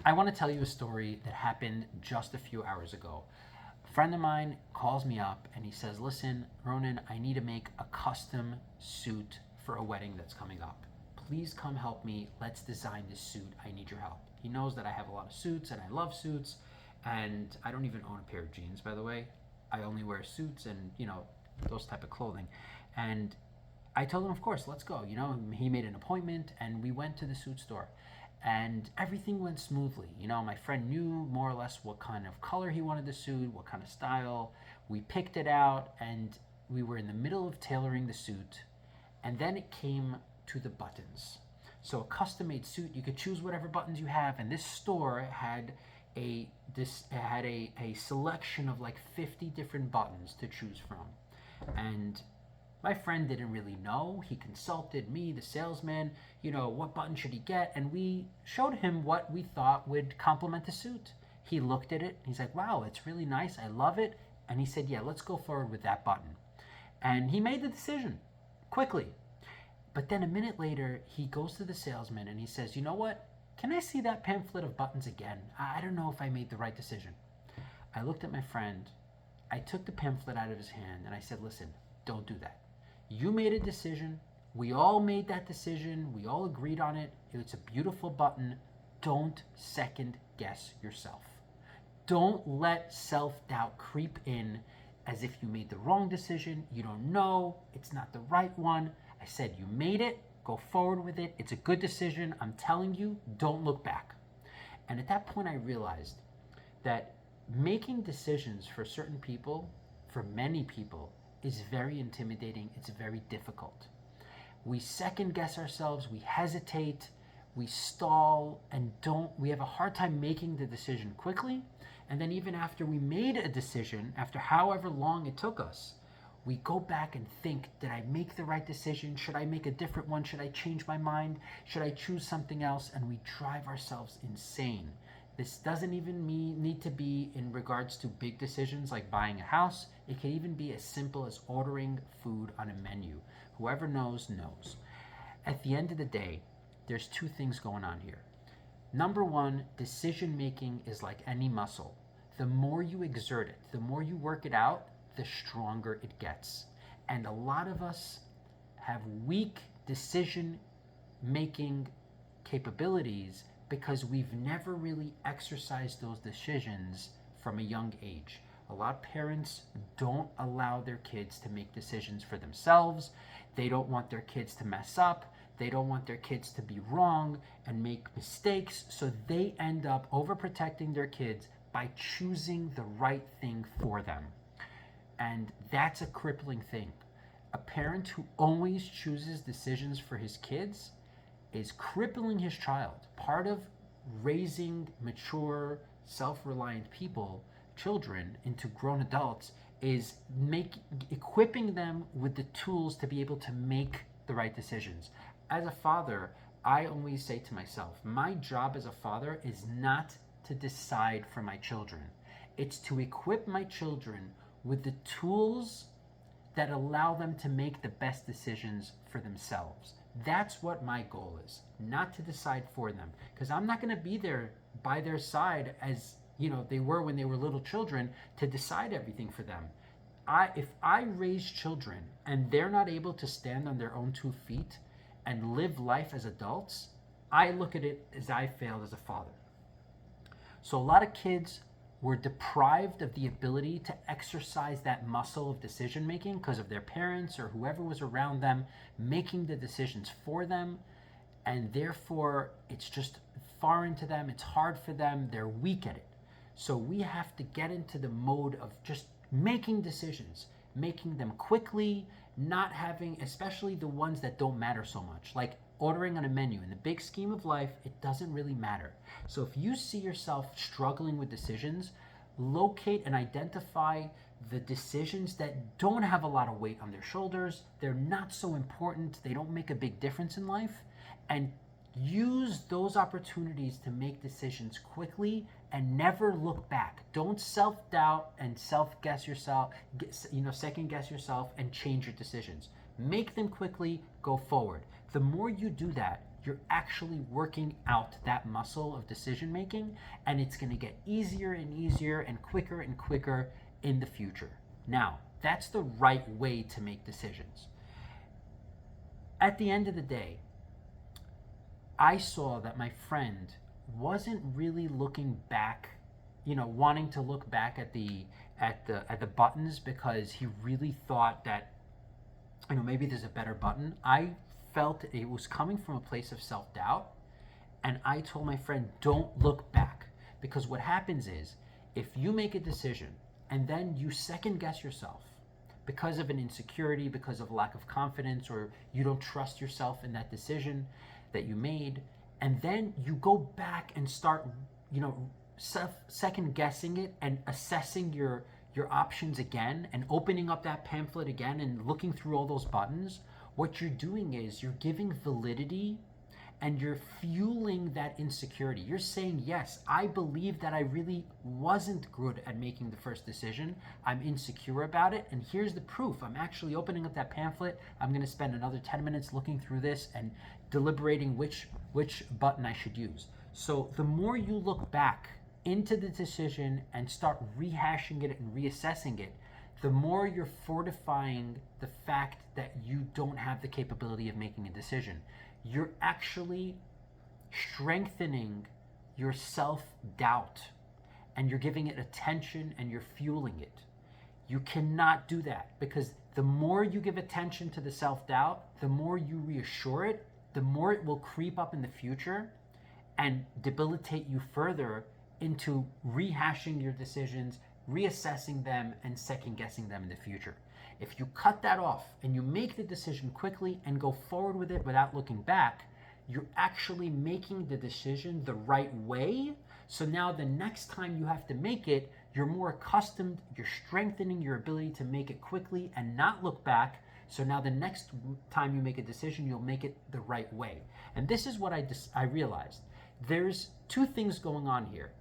I want to tell you a story that happened just a few hours ago. A friend of mine calls me up and he says, "Listen, Ronan, I need to make a custom suit for a wedding that's coming up. Please come help me. Let's design this suit. I need your help." He knows that I have a lot of suits and I love suits, and I don't even own a pair of jeans, by the way. I only wear suits and, those type of clothing. And I told him, of course, let's go. He made an appointment and we went to the suit store. And everything went smoothly. My friend knew more or less what kind of color he wanted the suit, what kind of style. We picked it out and we were in the middle of tailoring the suit. And then it came to the buttons. So a custom-made suit, you could choose whatever buttons you have, and this store had a selection of like 50 different buttons to choose from. And my friend didn't really know. He consulted me, the salesman, what button should he get? And we showed him what we thought would complement the suit. He looked at it. He's like, "Wow, it's really nice. I love it." And he said, "Yeah, let's go forward with that button." And he made the decision quickly. But then a minute later, he goes to the salesman and he says, "You know what? Can I see that pamphlet of buttons again? I don't know if I made the right decision." I looked at my friend. I took the pamphlet out of his hand and I said, "Listen, don't do that. You made a decision. We all made that decision. We all agreed on it. It's a beautiful button. Don't second guess yourself. Don't let self-doubt creep in as if you made the wrong decision. You don't know. It's not the right one. I said you made it. Go forward with it. It's a good decision. I'm telling you, don't look back." And at that point, I realized that making decisions for certain people, for many people, is very intimidating. It's very difficult. We second guess ourselves, we hesitate, we stall, and we have a hard time making the decision quickly. And then even after we made a decision, after however long it took us, we go back and think, did I make the right decision? Should I make a different one? Should I change my mind? Should I choose something else? And we drive ourselves insane. This doesn't even need to be in regards to big decisions like buying a house. It can even be as simple as ordering food on a menu. Whoever knows, knows. At the end of the day, there's two things going on here. Number one, decision making is like any muscle. The more you exert it, the more you work it out, the stronger it gets. And a lot of us have weak decision making capabilities because we've never really exercised those decisions from a young age. A lot of parents don't allow their kids to make decisions for themselves. They don't want their kids to mess up. They don't want their kids to be wrong and make mistakes, so they end up overprotecting their kids by choosing the right thing for them. And that's a crippling thing. A parent who always chooses decisions for his kids is crippling his child. Part of raising mature, self-reliant children into grown adults, is equipping them with the tools to be able to make the right decisions. As a father, I always say to myself, my job as a father is not to decide for my children. It's to equip my children with the tools that allow them to make the best decisions for themselves. That's what my goal is, not to decide for them, because I'm not going to be there by their side as they were when they were little children to decide everything for them. If I raise children and they're not able to stand on their own 2 feet and live life as adults, I look at it as I failed as a father. So a lot of kids were deprived of the ability to exercise that muscle of decision making because of their parents or whoever was around them making the decisions for them, and therefore it's just foreign to them, it's hard for them, they're weak at it. So we have to get into the mode of just making decisions, making them quickly, not having, especially the ones that don't matter so much, like ordering on a menu. In the big scheme of life, it doesn't really matter. So if you see yourself struggling with decisions, locate and identify the decisions that don't have a lot of weight on their shoulders, they're not so important, they don't make a big difference in life, and use those opportunities to make decisions quickly and never look back. Don't self-doubt and second-guess yourself and change your decisions. Make them quickly, go forward. The more you do that, you're actually working out that muscle of decision making, and it's going to get easier and easier and quicker in the future. Now, that's the right way to make decisions. At the end of the day, I saw that my friend wasn't really looking back, wanting to look back at the buttons, because he really thought that, maybe there's a better button. I felt it was coming from a place of self-doubt, and I told my friend, don't look back, because what happens is, if you make a decision and then you second guess yourself because of an insecurity, because of lack of confidence, or you don't trust yourself in that decision that you made, and then you go back and start, second guessing it and assessing your options again, and opening up that pamphlet again and looking through all those buttons, what you're doing is you're giving validity and you're fueling that insecurity. You're saying, yes, I believe that I really wasn't good at making the first decision. I'm insecure about it, and here's the proof. I'm actually opening up that pamphlet. I'm going to spend another 10 minutes looking through this and deliberating which button I should use. So the more you look back into the decision and start rehashing it and reassessing it, the more you're fortifying the fact that you don't have the capability of making a decision. You're actually strengthening your self-doubt, and you're giving it attention and you're fueling it. You cannot do that, because the more you give attention to the self-doubt, the more you reassure it, the more it will creep up in the future and debilitate you further into rehashing your decisions, reassessing them, and second guessing them in the future. If you cut that off and you make the decision quickly and go forward with it without looking back, you're actually making the decision the right way. So now the next time you have to make it, you're more accustomed, you're strengthening your ability to make it quickly and not look back. So now the next time you make a decision, you'll make it the right way. And this is what I realized. There's two things going on here.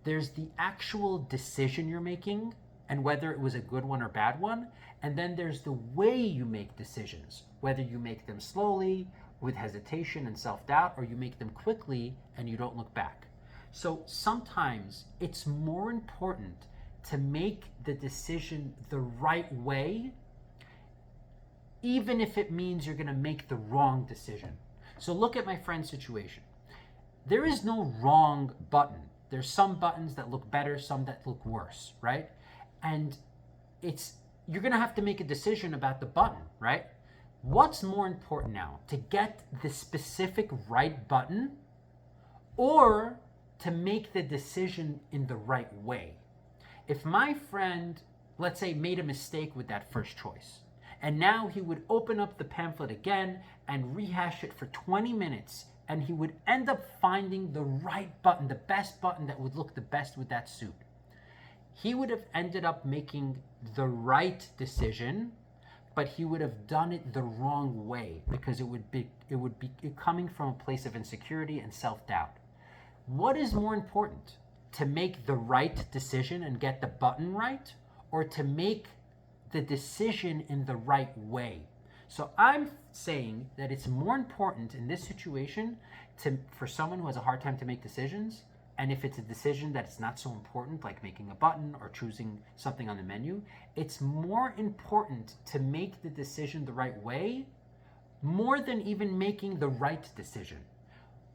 There's the actual decision you're making, and whether it was a good one or bad one. And then there's the way you make decisions, whether you make them slowly, with hesitation and self-doubt, or you make them quickly and you don't look back. So sometimes it's more important to make the decision the right way, even if it means you're going to make the wrong decision. So look at my friend's situation. There is no wrong button. There's some buttons that look better, some that look worse, right? And you're going to have to make a decision about the button, right? What's more important now, to get the specific right button, or to make the decision in the right way? If my friend, let's say, made a mistake with that first choice, and now he would open up the pamphlet again and rehash it for 20 minutes, and he would end up finding the right button, the best button that would look the best with that suit, he would have ended up making the right decision, but he would have done it the wrong way, because it would be coming from a place of insecurity and self-doubt. What is more important, to make the right decision and get the button right, or to make the decision in the right way? So I'm saying that it's more important in this situation for someone who has a hard time to make decisions, and if it's a decision that's not so important, like making a button or choosing something on the menu, it's more important to make the decision the right way, more than even making the right decision.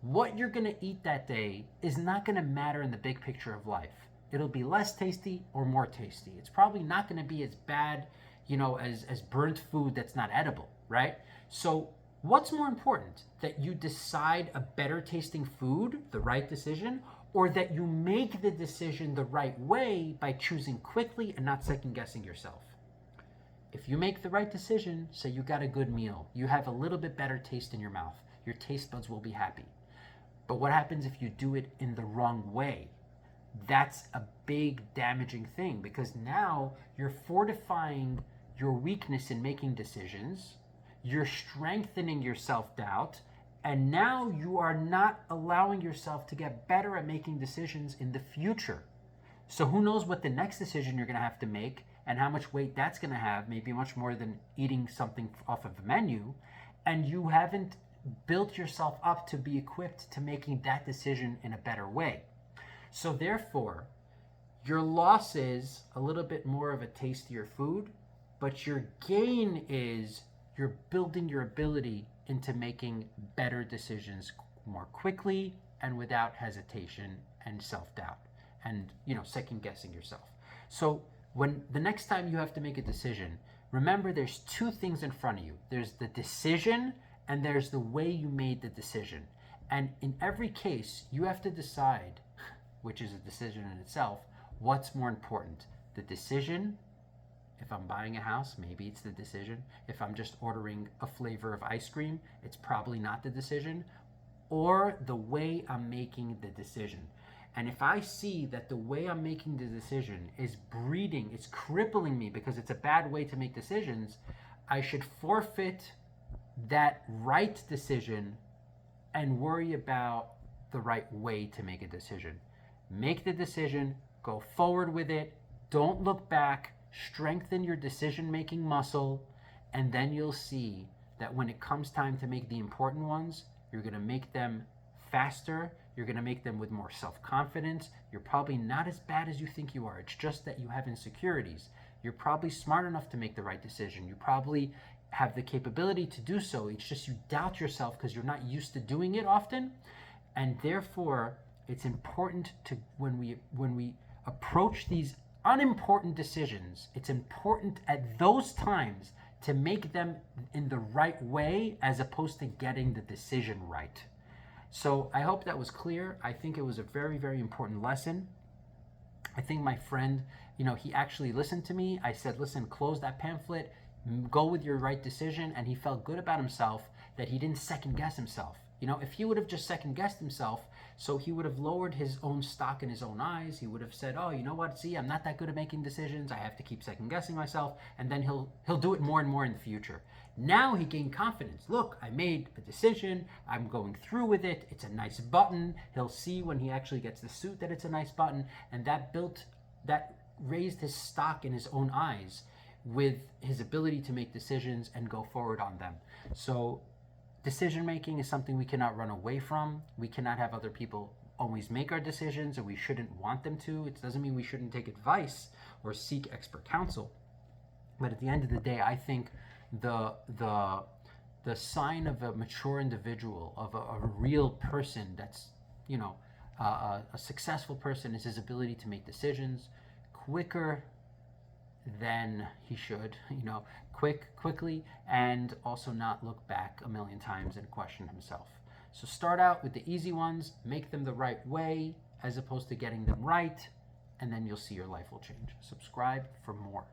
What you're going to eat that day is not going to matter in the big picture of life. It'll be less tasty or more tasty. It's probably not going to be as bad, as burnt food that's not edible, right? So what's more important, that you decide a better tasting food, the right decision, or that you make the decision the right way by choosing quickly and not second guessing yourself? If you make the right decision, say you got a good meal, you have a little bit better taste in your mouth, your taste buds will be happy. But what happens if you do it in the wrong way? That's a big damaging thing, because now you're fortifying your weakness in making decisions, you're strengthening your self-doubt, and now you are not allowing yourself to get better at making decisions in the future. So who knows what the next decision you're going to have to make and how much weight that's going to have, maybe much more than eating something off of the menu, and you haven't built yourself up to be equipped to making that decision in a better way. So therefore, your loss is a little bit more of a tastier food, but your gain is you're building your ability into making better decisions more quickly and without hesitation and self-doubt and second guessing yourself. So when the next time you have to make a decision, remember there's two things in front of you. There's the decision and there's the way you made the decision. And in every case, you have to decide, which is a decision in itself, what's more important. The decision, if I'm buying a house, maybe it's the decision. If I'm just ordering a flavor of ice cream, it's probably not the decision. Or the way I'm making the decision. And if I see that the way I'm making the decision is breeding, it's crippling me because it's a bad way to make decisions, I should forfeit that right decision and worry about the right way to make a decision. Make the decision, go forward with it, don't look back, strengthen your decision-making muscle, and then you'll see that when it comes time to make the important ones, you're going to make them faster, you're going to make them with more self-confidence. You're probably not as bad as you think you are. It's just that you have insecurities. You're probably smart enough to make the right decision. You probably have the capability to do so. It's just you doubt yourself because you're not used to doing it often. And therefore, it's important to when we approach these unimportant decisions, it's important at those times to make them in the right way as opposed to getting the decision right. So I hope that was clear. I think it was a very, very important lesson. I think my friend, he actually listened to me. I said, listen, close that pamphlet, go with your right decision. And he felt good about himself that he didn't second guess himself. If he would have just second guessed himself, so he would have lowered his own stock in his own eyes. He would have said, oh, you know what? See, I'm not that good at making decisions. I have to keep second guessing myself. And then he'll do it more and more in the future. Now he gained confidence. Look, I made a decision. I'm going through with it. It's a nice button. He'll see when he actually gets the suit that it's a nice button. And that raised his stock in his own eyes with his ability to make decisions and go forward on them. So decision making is something we cannot run away from. We cannot have other people always make our decisions, and we shouldn't want them to. It doesn't mean we shouldn't take advice or seek expert counsel. But at the end of the day, I think the sign of a mature individual, of a real person that's, a successful person, is his ability to make decisions quicker than he should, quickly, and also not look back a million times and question himself. So start out with the easy ones, make them the right way as opposed to getting them right, and then you'll see your life will change. Subscribe for more.